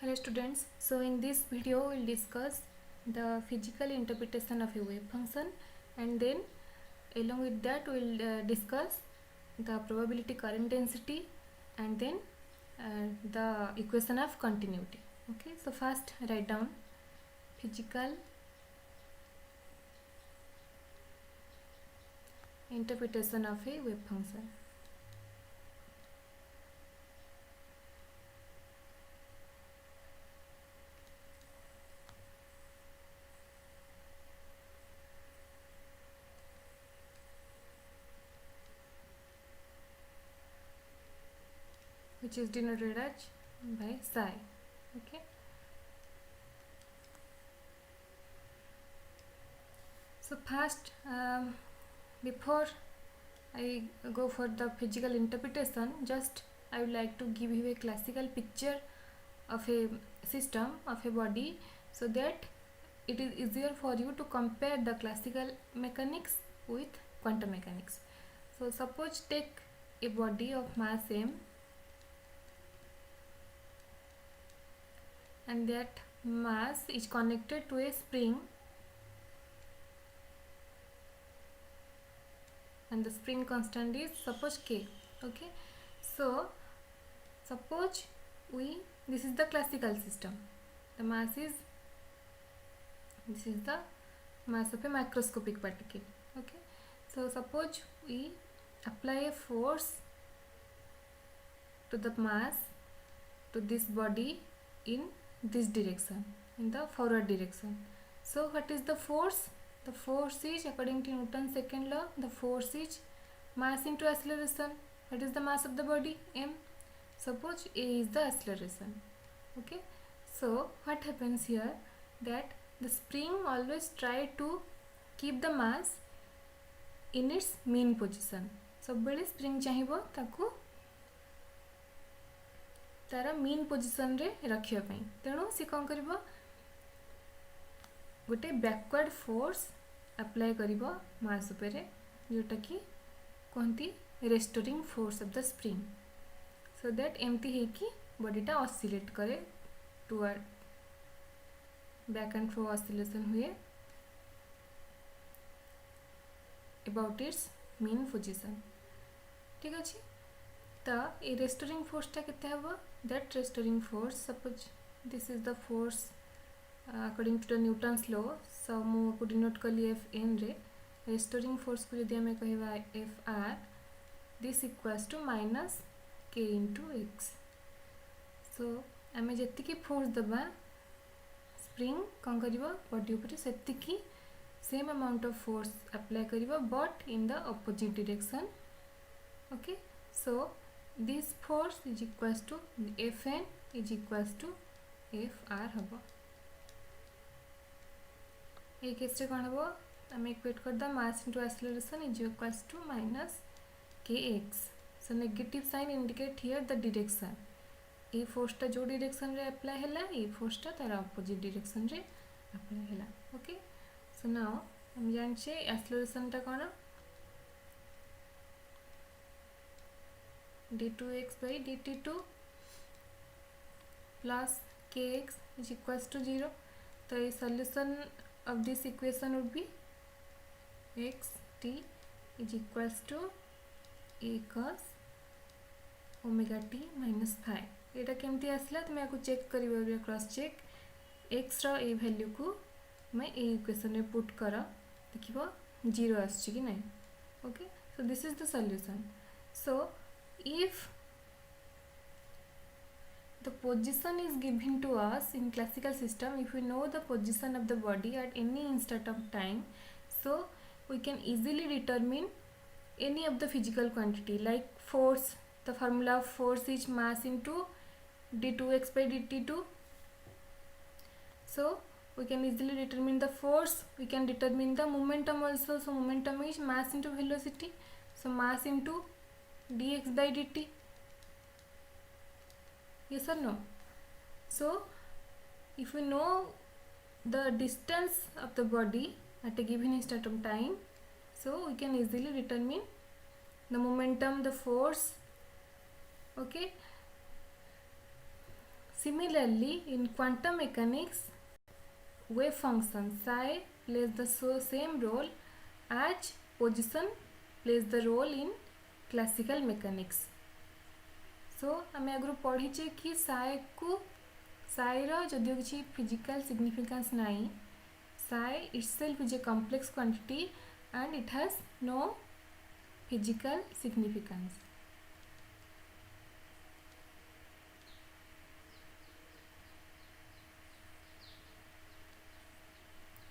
Hello students, so in this video we will discuss the physical interpretation of a wave function, and then along with that we will discuss the probability current density, and then the equation of continuity. Okay, so first write down physical interpretation of a wave function. Which is denoted as by psi. Okay, so first before I go for the physical interpretation, just I would like to give you a classical picture of a system, of a body, so that it is easier for you to compare the classical mechanics with quantum mechanics. So suppose take a body of mass m, and that mass is connected to a spring, and the spring constant is suppose k. Okay, so suppose this is the classical system. The mass is, this is the mass of a microscopic particle. Okay, so suppose we apply a force to the mass, to this body in this direction, in the forward direction. So what is the force? The force is, according to Newton's second law, the force is mass into acceleration. What is the mass of the body? M. Suppose A is the acceleration. Okay, so what happens here, that the spring always try to keep the mass in its mean position. सब बेले spring चाहिए ताकू तार mean position रे रखिया पई, तेणु सी कौन करिवो, गोटे बैकवर्ड फोर्स अप्लाई करिवो मास उपरे, जोटा कि कहती restoring force of the spring, so that एमती है कि बॉडीटा ऑसिलेट करे toward, back and fro oscillation हुए अबाउट इट्स मीन पोजिशन. ठीक अच्छे, तो ये रेस्टोरिंग फोर्सटा केते हबो, that restoring force, suppose this is the force according to the Newton's law, so मुझे डिनोट कली एफ एन रे, रेस्टोरिंग फोर्स को जदि आम कहवा F R, this equals to minus K into X. So um G force दबा spring कौन कर बॉडी उपर से same amount of force apply कर, but in the opposite direction. Okay, so this force is equals to F N is equals to F R हम. ये case कौन हम, आम इक्वेट कर the mass into acceleration is equals to minus K X. So negative sign indicate here the direction. ये फोर्सटा जो direction रे अप्लाई हैला, ये फोर्सटा तार अपोजिट डायरेक्शन रे अप्लाई हैला. ओके, सो नाउ हम जानछे एक्सेलरेशनटा कौन, d2x by dt2 plus kx is equals to 0. तो ये solution of this equation would be x t is equals to a cos omega t minus phi. एटा केमती आसला तुम या चेक कर, क्रॉस चेक x रो ए value को मैं ए इक्वेशन में पुट कर, देखिबो 0 आछि कि नहीं. Okay, so this is the solution. So if the position is given to us in classical system, if we know the position of the body at any instant of time, so we can easily determine any of the physical quantity like force. The formula of force is mass into d2x by dt2. So we can easily determine the force, we can determine the momentum also. So momentum is mass into velocity, so mass into dx by dt. Yes or no? So if we know the distance of the body at a given instant of time, so we can easily determine the momentum, the force. Okay, Similarly, in quantum mechanics, wave function psi plays the same role as position plays the role in classical mechanics. So आम आगु पढ़ीचे कि साई को साई जदिव किसी physical significance नहीं, psi itself is a complex quantity and it has no physical significance.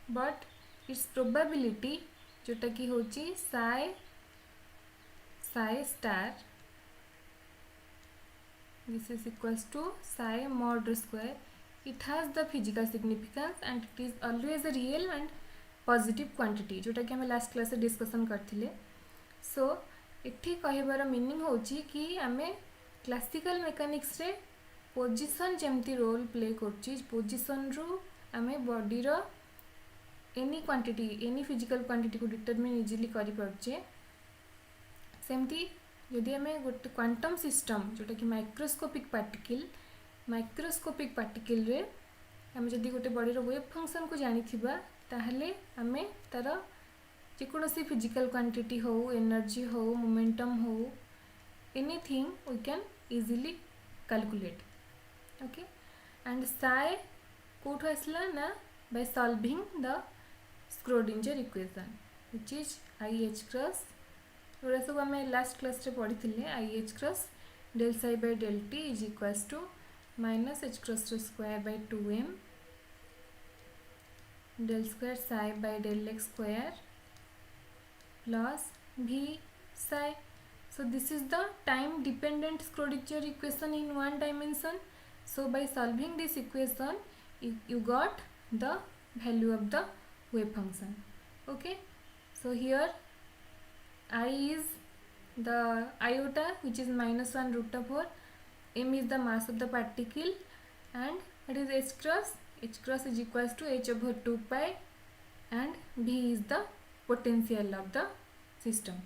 But its probability जोटा कि होची psi star, this is equals to psi mod square. It has the physical significance and it is always a real and positive quantity जोटा कि हमें last class discussion करथिले. सो इठी कहबार meaning होची कि आमे क्लासिकल मेकानिक्स रे पोजिशन जेमती रोल प्ले करची, पोजिशन रु आमे बॉडी रो any quantity any physical quantity को डिटरमिन इजीली करि परचे. सेमती यदि आमे गोटे क्वांटम सिस्टम जोटा कि माइक्रोस्कोपिक पार्टिकल रे आमे जदि गोटे बॉडी रो वेव फंक्शन को जानि थिबा ताहले आमे तार जेकोसी फिजिकल क्वांटिटी हो, एनर्जी हो, मोमेंटम हो, anything we can easily calculate. Okay and psi कोठो आसला ना by solving the Schrodinger equation which is IH cross. ओरा सब हमें लास्ट क्लास रे पढ़ी थिले. IH cross del psi by del t is equals to minus h cross square by 2m del square psi by del x square plus v psi. So this is the time dependent Schrodinger equation in one dimension. So by solving this equation you got the value of the wave function. Okay, so here I is the iota which is -1 root of 4, m is the mass of the particle and what is h cross? H cross is equals to h over 2 pi and v is the potential of the system,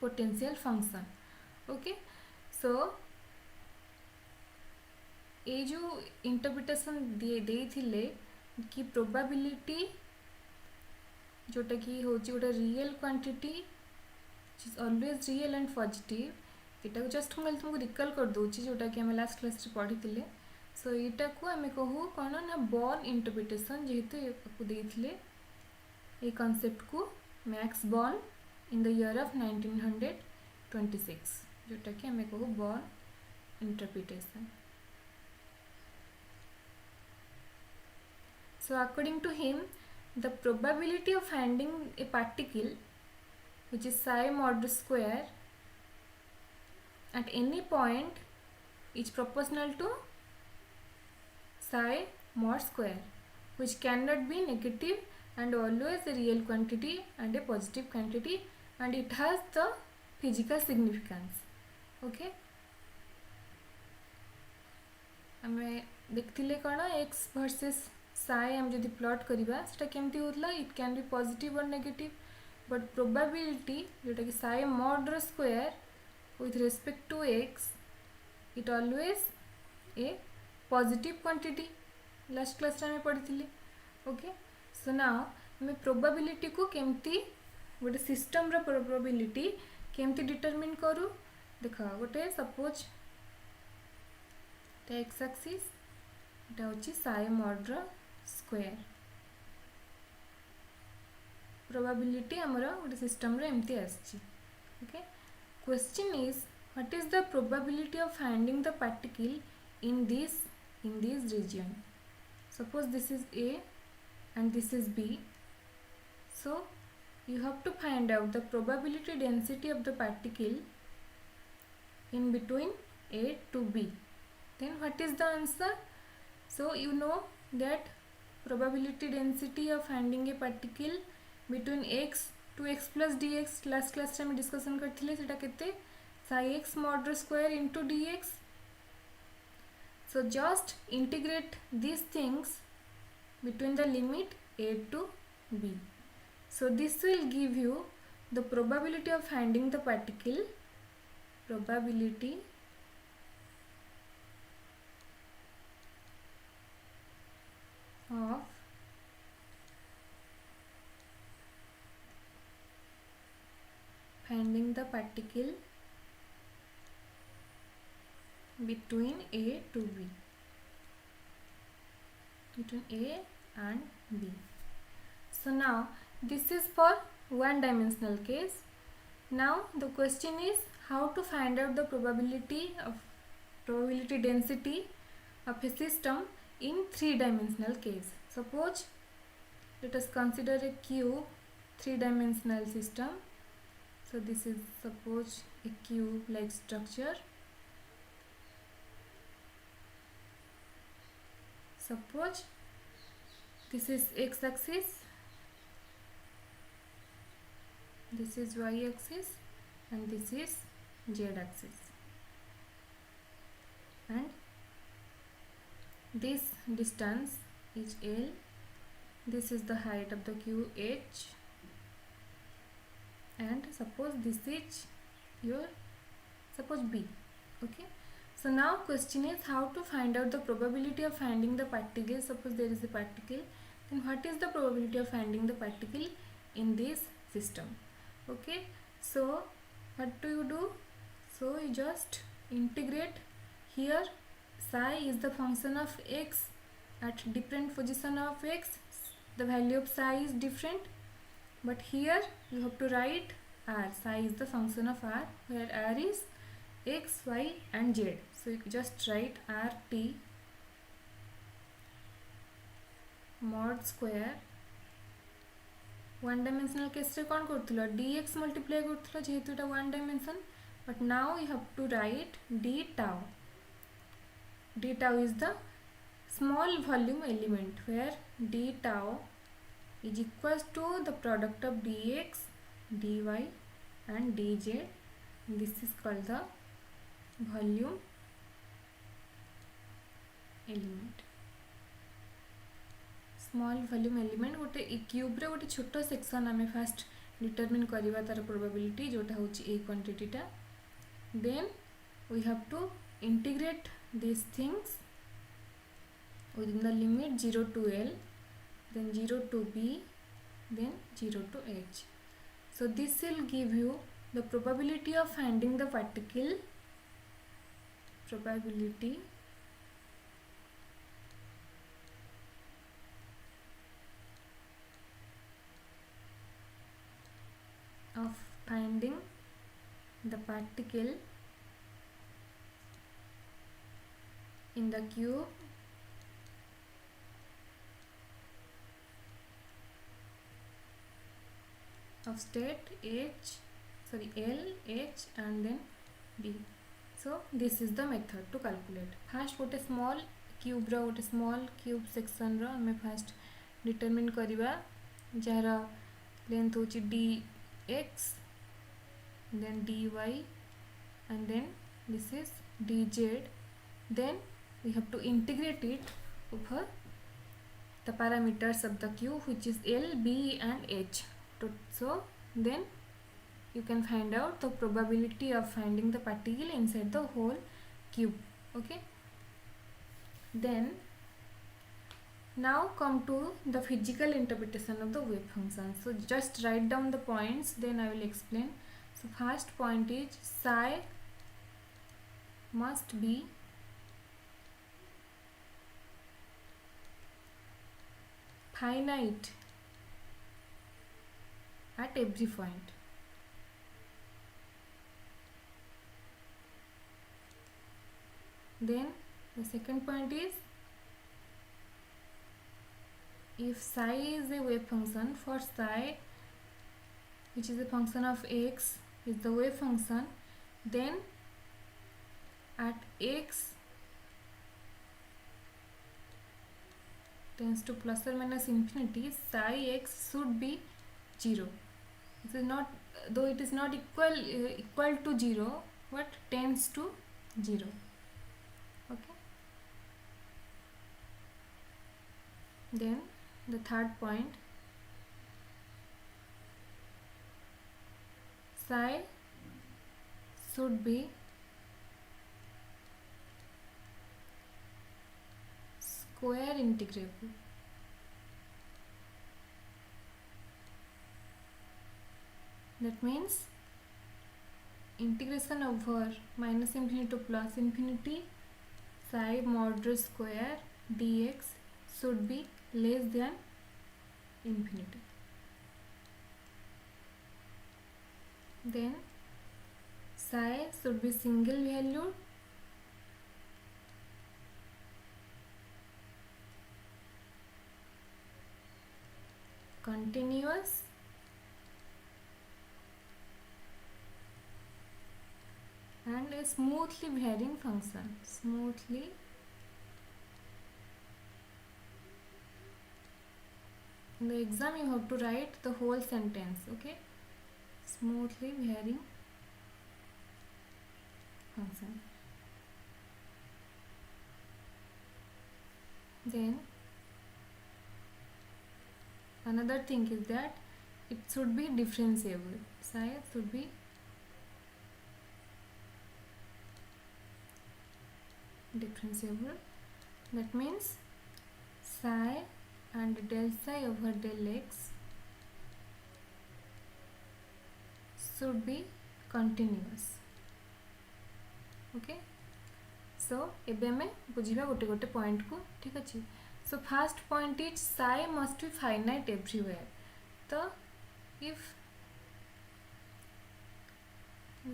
potential function. Okay, so ये जो interpretation दे थिले कि probability जोटा कि होची गोटे real quantity is always real and positive. यहाँ just मुझे तुमको रिकल कर दूसरी जोटा कि आम लास्ट क्लास पढ़ी थे. सो यहाँ को आम कहूँ कौन ना बॉर्न इंटरप्रिटेशन जेहेतु देते ये कॉन्सेप्ट को max born in the year of 1926 जोटा कि आम कहूँ born interpretation. So according to him, the probability of finding a particle which is psi mod square at any point is proportional to psi mod square, which cannot be negative and always a real quantity and a positive quantity, and it has the physical significance. Okay, हमें देखथिले कौन x versus psi हम जदि plot करिबा सेटा केमती होतला. It can be positive और negative, but probability जोटा कि psi mod square with respect to x it always a positive quantity. Last class में पढ़ी थी. ओके, सो नाउ हमें प्रोबेबिलिटी को केमती गोटे सिस्टम रो प्रोबेबिलिटी केमती डिटरमिन करू. देखा गोटे सपोज एक्स एक्सिस एटा होची psi mod स्क्वायर. प्रोबेबिलिटी हमरो गोटे सिस्टम रे एमती आछि. Okay, question is what is the probability of finding the particle in this region. Suppose this is A and this is B. So you have to find out the probability density of the particle in between A to B. Then what is the answer? So you know that probability density of finding a particle between x to x plus dx last class में discussion करथिले सेटा केते psi x mod square into dx. So just integrate these things between the limit a to b. So this will give you the probability of finding the particle, probability particle between A to B, between A and B. So now this is for one dimensional case. Now the question is how to find out the probability density of a system in three-dimensional case. Suppose let us consider a cube three-dimensional system. So this is suppose a cube like structure. Suppose this is x-axis, this is y-axis, and this is z-axis, and this distance is L. This is the height of the cube h, and suppose this is your B. Okay. So now question is how to find out the probability of finding the particle. Suppose there is a particle, then what is the probability of finding the particle in this system? Okay, so what do? So you just integrate. Here psi is the function of x. At different position of x, the value of psi is different, but here you have to write r. Psi is the function of r, where r is x, y and z. So you just write rt mod square. One dimensional case रे कौन करथिलो dx multiply करथिलो जेहेतु एटा one dimension, but now you have to write d tau. D tau is the small volume element, where d tau is equals to the product of dx, dy and dz. This is called the volume element. Small volume element गोटे cube रे गोटे छोट section आम fast determine करवा तार probability जोटा हूँ ए क्वांटिटीटा. Then we have to integrate this things within the limit 0 to L, then 0 to B, then 0 to H. So this will give you the probability of finding the particle, probability of finding the particle in the cube of state L, H and then B. So this is the method to calculate. First गोटे small cube रो गोटे small cube section रो हमें first determine करिवा jar length होची dx, then dy and then this is dz. Then we have to integrate it over the parameters of the cube, which is L, B and H. So then you can find out the probability of finding the particle inside the whole cube. Okay, then now come to the physical interpretation of the wave function. So just write down the points, then I will explain. So first point is psi must be finite at every point. Then the second point is if psi is a wave function, for psi which is a function of x is the wave function, then at x tends to plus or minus infinity, psi x should be 0. It is not, though it is not equal to 0, but tends to 0. Okay. Then the third point, psi should be square integrable. That means integration over minus infinity to plus infinity psi mod square dx should be less than infinity. Then psi should be single valued continuous and a smoothly varying function. Smoothly in the exam you have to write the whole sentence, okay? Smoothly varying function. Then another thing is that it should be differentiable. Psi should be differentiable. That means psi and del psi over del x should be continuous. Okay, so एबे हमें बुझिबा गोटे गोटे point को, ठीक अछि. So first point is psi must be finite everywhere. तो if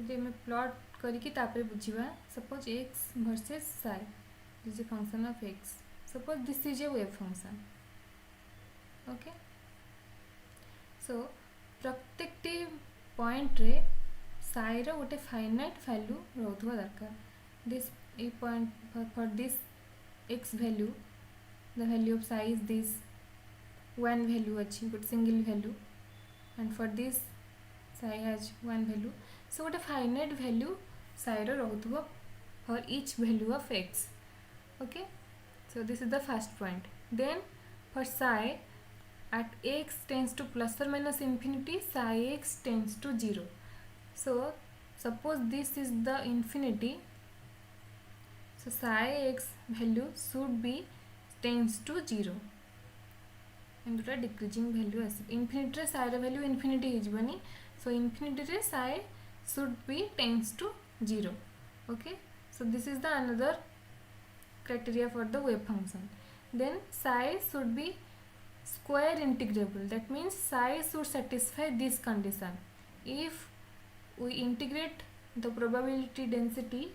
जे मैं plot करिकी तापर बुझिबा, suppose x versus psi is a function of x. Suppose this is a wave function. Okay, so प्रत्येकटी पॉइंट रे psi रो गोटे फाइनाइट वैल्यू रहउथबा दरकार. This a point for this x value, the value of psi is this one value अच्छी good single value, and for this psi has one value. So what a finite value psi row रहउथबा for each value of x. Okay, so this is the first point. Then for psi at x tends to plus or minus infinity, psi x tends to 0. So suppose this is the infinity, so psi x value should be tends to 0 and the decreasing value as infinity psi value infinity is bani, so infinity psi should be tends to 0. Okay, so this is the another criteria for the wave function. Then psi should be square integrable. That means psi should satisfy this condition. If we integrate the probability density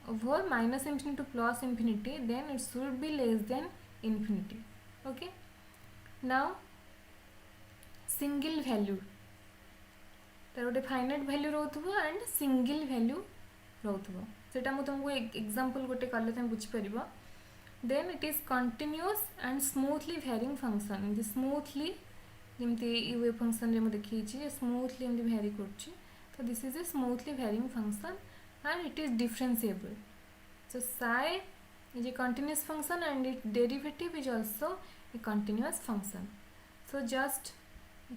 over minus infinity to plus infinity, then it should be less than infinity. Okay, now single value तार गोटे finite value रोथुबो and single value रोथुबो, सेटा मु तुमको example गोटे कले तुम बुझी परिबो. Then it is continuous and smoothly varying function. In smoothly जमती ई वेव फंक्शन रे मु देखिछि स्मूथली एंड वेरी करछि, तो this is a smoothly varying function and it is differentiable. So psi is a continuous function and its derivative is also a continuous function. So just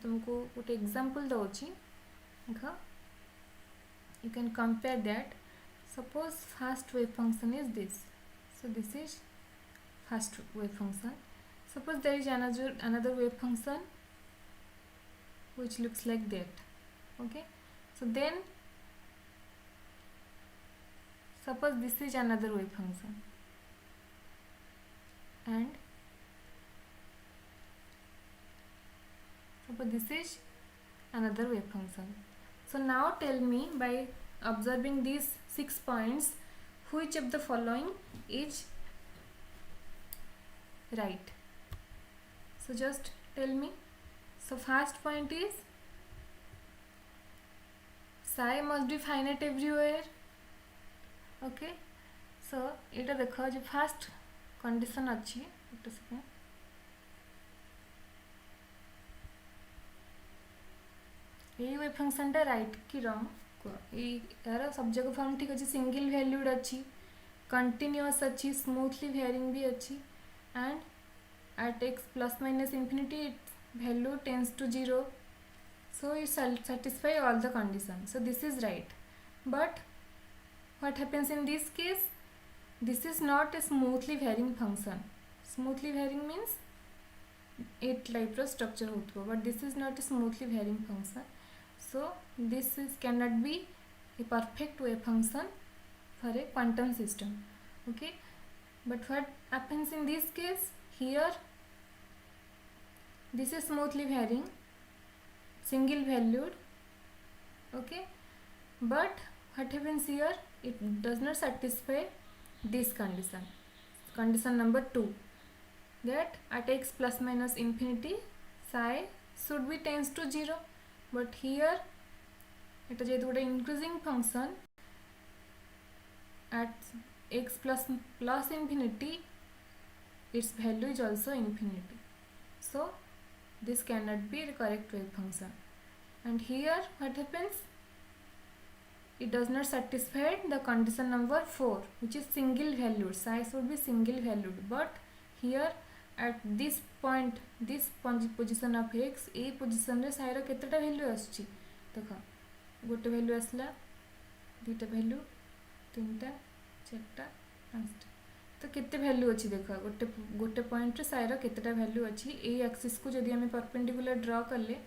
तुमको गोटे example दउछि, देखो you can compare that. Suppose first wave function is this, so this is first wave function. Suppose there is another wave function which looks like that. Okay, so then suppose this is another wave function and suppose this is another wave function. So now tell me, by observing these 6 points, which of the following is right? So just tell me. So first point is psi must be finite everywhere. Okay, so ये देख जो first condition अच्छी गोटे second, ये wave function टा right कि wrong, यार subject form ठीक अच्छे, सिंगल वैल्यूड अच्छी, कंटिन्यूअस अच्छी, स्मूथली वेरिंग भी अच्छी, and at X plus minus infinity value tends to 0. So it satisfy all the conditions. So this is right. But what happens in this case? This is not a smoothly varying function. Smoothly varying means it type of structure होता है, but this is not a smoothly varying function. So this is cannot be a perfect wave function for a quantum system. Okay, but what happens in this case? Here this is smoothly varying, single valued. Okay, but what happens here? It does not satisfy this condition. Condition number 2, that at x plus minus infinity psi should be tends to 0, but here it is a increasing function at x plus infinity, its value is also infinity, so this cannot be the correct wave function. And here what happens? It does not satisfy the condition number 4, which is single valued. Psi should be single valued, but here at this point, this position of x, a position रे psi रो केतेटा value आछी देख, गोटे value आसला, दुईटा value, तीनटा, चारटा, पांचटा, तो केते value अच्छी देख, गोटे गोटे पॉइंट रे psi रो केतेटा वैल्यू अच्छी. ए एक्सिस को जदि आम परपेंडिकुलर ड्र कले,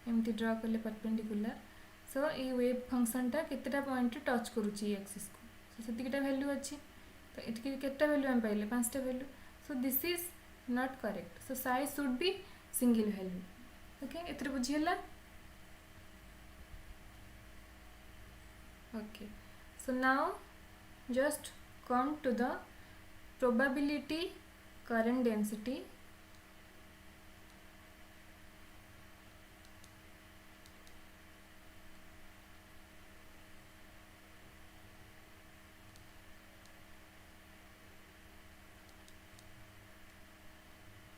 एमती ड्र कले परपेंडिकुलर, सो ये वेव फंक्शनटा केतेटा पॉइंट टच करुच्ची एक्सिस को, सो सेतिकिटा वैल्यू अच्छी, तो ये केतेटा वैल्यू आम पाइले 5टा value, so this is not correct. So psi should be single value. Okay, एतरे बुझियला. Okay, so now just come to the probability current density.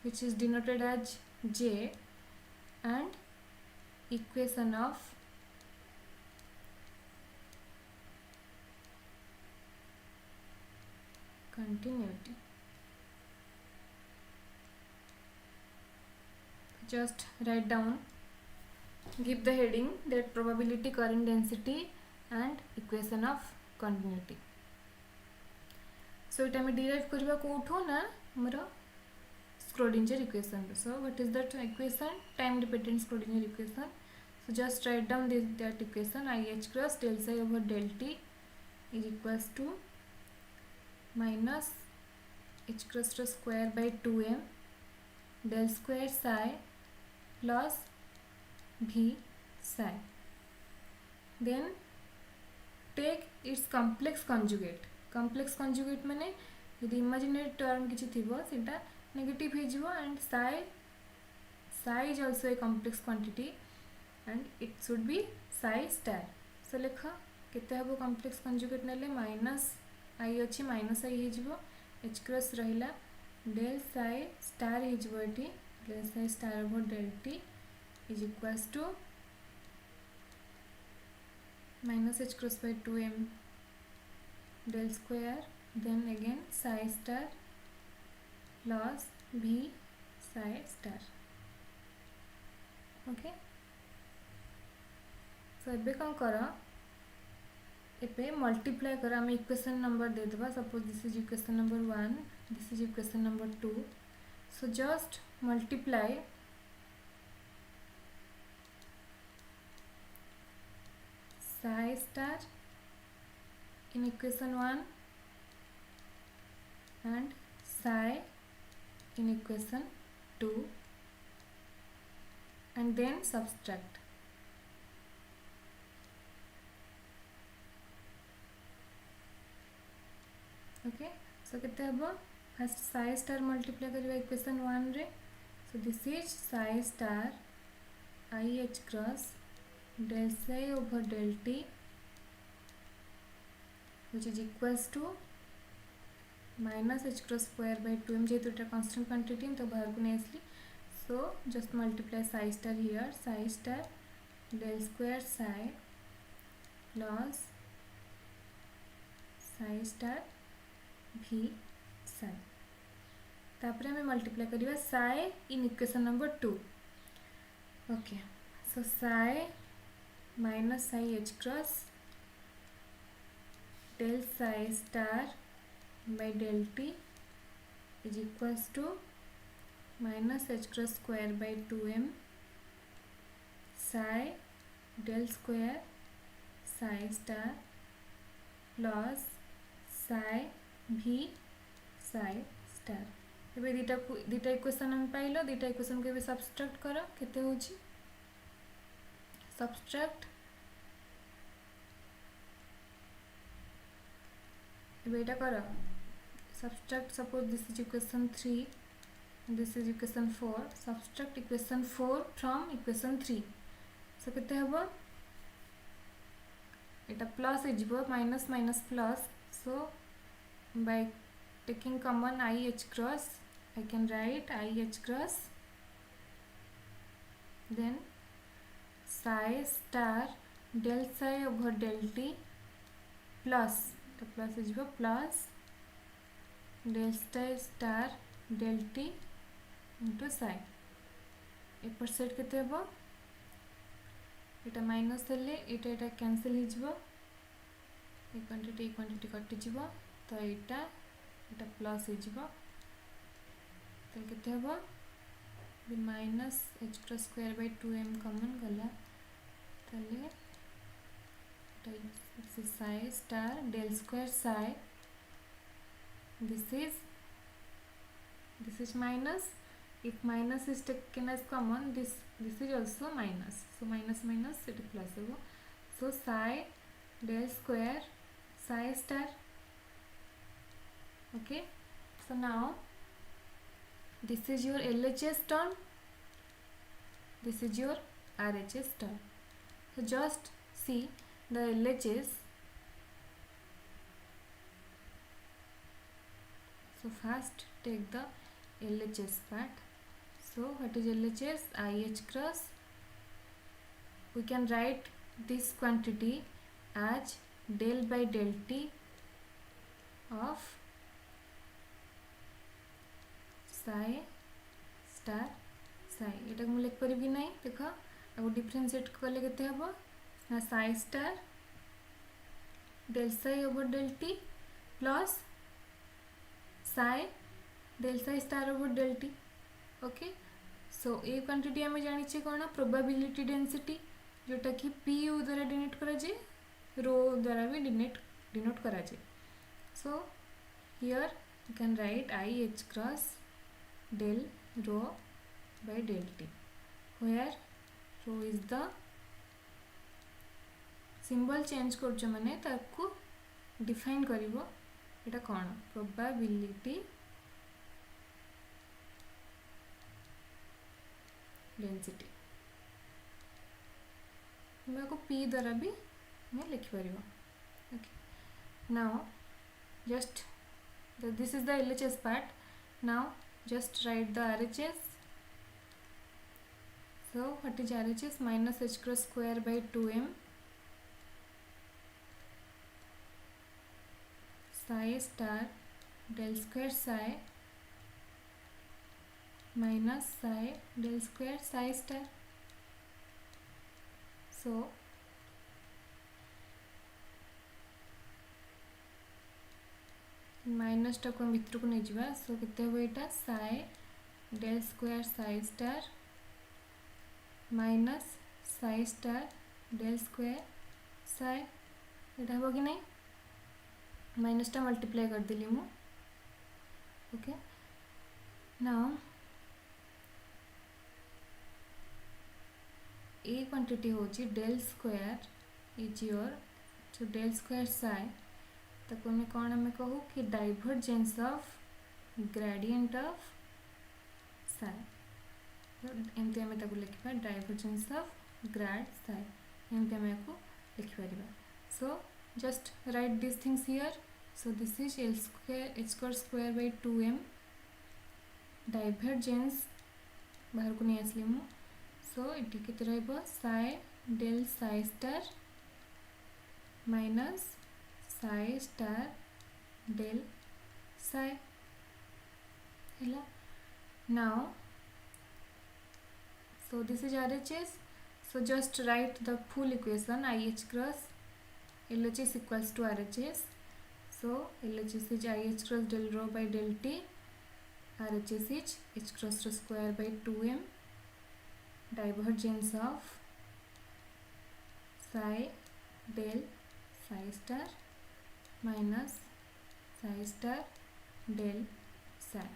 Which is denoted as J, and equation of continuity. Just write down, give the heading that probability current density and equation of continuity. So it आम derive करवा कोठो ना हमरो Schrodinger equation. So what is that equation? Time dependent Schrodinger equation. So just write down that equation. IH cross del psi over del t is equals to minus h cross square by 2m del square psi plus v psi. Then take its complex conjugate. Complex conjugate माने यदि imaginary term किछि थिबो सेटा negative हो, and psi is also a complex quantity and it should be psi star. So लेख केते हबो complex conjugate नेले minus I अच्छी minus I हो, h cross रहिला del psi star हो eighty, del psi star over del t is equals to minus h cross by 2m del square, then again psi star plus v psi star. Okay, so एबे कौन कर, एबे multiply कर, आम equation number दे देबा. Suppose this is equation number 1, this is equation number 2. So just multiply psi star in equation 1 and psi in equation 2 and then subtract. Okay, so केते हबो, first psi star multiply करबा equation 1 रे. So this is psi star IH cross del psi over del t which is equals to minus h cross square by 2m. जेहेतु एटा constant quantity तो बाहर को नहीं आसली, so just multiply psi star here, psi star del square psi plus psi star v psi. तापरे हमें multiply करिवा psi in equation number 2. Okay, so psi minus psi h cross del psi star by del t is equals to minus h cross square by 2m psi del square psi star plus psi v psi star. ଏବେ ଦୁଇଟା equation हम pile दुईटा equation को subtract कर केते होची subtract ଏବେ ଏଇଟା कर subtract suppose this is equation 3 this is equation 4 subtract equation 4 from equation 3 so केते हबो एटा प्लस हो minus minus plus so by taking common IH cross I can write IH cross then psi star del psi over del t plus the plus is plus del star del t into psi एपर side केते हबो एटा minus हेले एटा cancel हो जिवो ए quantity कटि जिवो तो एटा plus हो केते हबो minus h cross square by 2m common गला तले this is psi star del square psi this is minus if minus is taken as common this is also minus so minus minus it plus hobo so psi del square psi star. Okay, so now this is your LHS term, this is your RHS term. So just see the LHS. So first take the LHS part. So what is LHS? IH cross. We can write this quantity as del by del t of psi star psi एटा को लिख परिबी नहीं देख आ differentiate कले केते हबो ना psi star del psi over del t plus psi del psi star over del t. Okay so ए quantity आम जानी कौन प्रोबेबिलिटी डेंसिटी जोटा कि पी यू द्वारा डिनोट करा जाए रो द्वारा भी डिनोट करा जाए. So here you can right I H cross del rho by del t where rho is the symbol change करछ माने ताकू डिफाइन करिवो एटा कोन प्रोबेबिलिटी डेंसिटी मैं को p द्वारा भी मैं लिख परिवो. Okay now just this is the LHS part. Now just write the RHS. So what is RHS? Minus h cross square by 2m psi star del square psi minus psi del square psi star. So minus टा को भितर को नहीं जावा सो केते हो एटा psi del square psi star minus psi star del square psi एटा हो कि नहीं माइनस टा मल्टीप्लाई कर दिली मु. ओके नाउ ए क्वांटिटी होची del square इज योर तो del square psi ताको मैं कौन हमें कहूँ कि divergence of gradient of psi एमती आम ताको लिखा डाइवर्जेंस ऑफ ग्रेड psi एमती आम को लिख Paribas. So just right this things here. So this is l square h square by 2m divergence बाहर को नहीं आसली मु. सो एटी केते रहबो psi del psi star minus psi star del psi. Hello. Now, so this is RHS. So just write the full equation IH cross LHS equals to RHS. So LHS is IH cross del rho by del t. RHS is h cross rho square by 2m. Divergence of psi del psi star minus psi star del psi.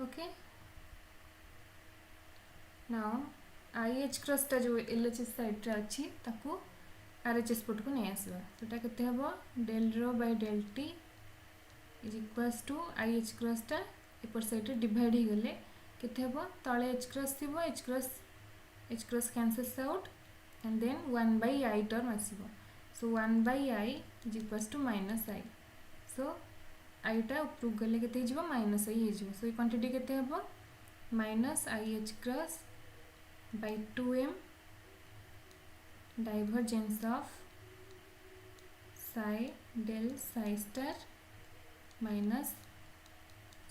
Okay now IH क्रॉसटा जो LHS side अच्छी ताकू RHS पट को नहीं आसवा सेटा केते हबो del rho by del t is equals to IH क्रॉसटा एपर साइड डिवाइड हो गले केते हबो तळे H क्रॉस थिबो H cross cancels out and then 1 by I term आसीबो so 1 by I is equals to minus I so I टा ऊपर गले केते हिजबो माइनस I हिजबो सो ये क्वांटिटी केते हबो minus IH cross by 2m divergence of psi del psi star minus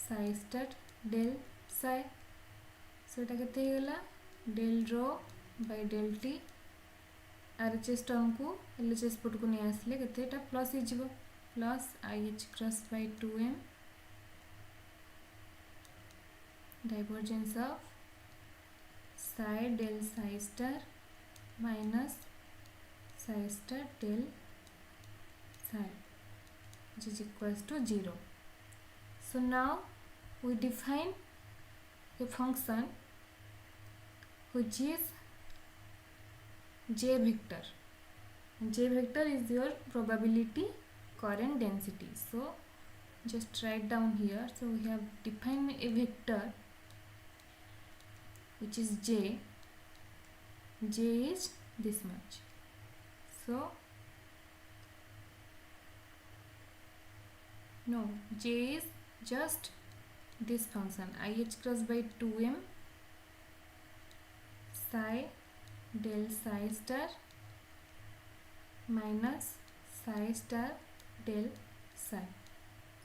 psi star del psi so eta kete hegala del rho by del t RHS term को LHS पट को नहीं आसले केते एटा प्लस हिजबो plus IH cross by 2m divergence of psi del psi star minus psi star del psi which is equals to 0. So now we define a function which is J vector. J vector is your probability current density. So just write down here. So we have defined a vector which is J. J is this much. So no, J is just this function IH cross by 2m psi del psi star minus psi star del psi.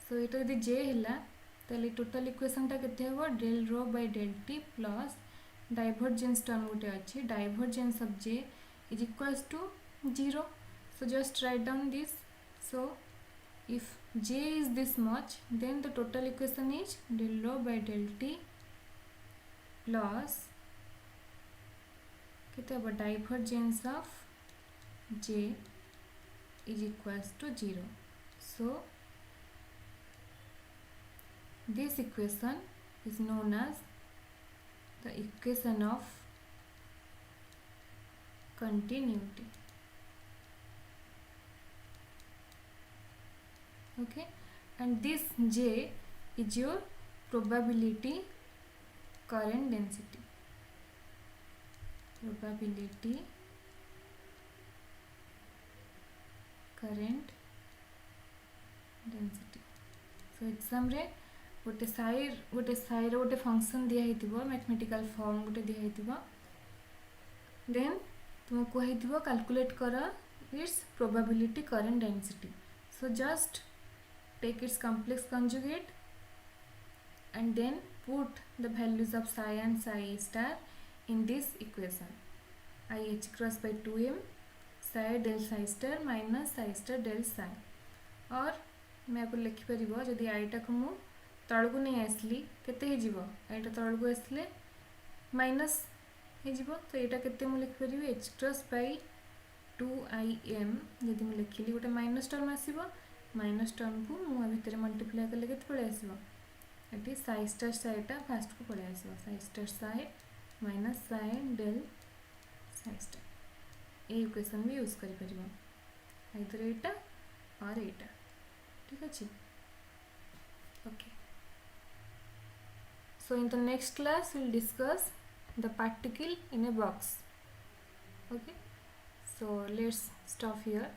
So it is the J hela ताले total equation टा केते हबो del rho by del t plus divergence term गोटे अच्छी divergence of J is equals to 0. So just write down this. So if J is this much then the total equation is del rho by del t plus केते हबो divergence of J is equals to 0. So this equation is known as the equation of continuity. Okay, and this J is your probability current density. Probability current density. So exam रे गोटे साइर गोटे function दिया हितिबो mathematical form गोटे दिया हितिबो then तुम को हितिबो calculate कर its probability current density. So just take its complex conjugate and then put the values of psi and psi star in this equation. IH cross by 2m psi del psi star minus psi star del psi. और मैं आपको लिखि परिबो जदि आईटा को मु तळकु नहीं आसली केते हे जीवो आईटा तळकु आसले माइनस हे जीवो तो एटा केते मु लिखि परिबो h cross by 2im जदि मु लिखिली गोटे माइनस टर्म आसीबो माइनस टर्म को मु भितर मल्टीप्लाई करले केते पळे आसीबो एटी psi star psi टा फर्स्ट को पळे आसीबो psi star psi minus psi del psi star ए इक्वेशन भी यूज करि परिबो आइदर एटा और एटा ठीक अछि. Okay, so in the next class we'll discuss the particle in a box. Okay, so let's stop here.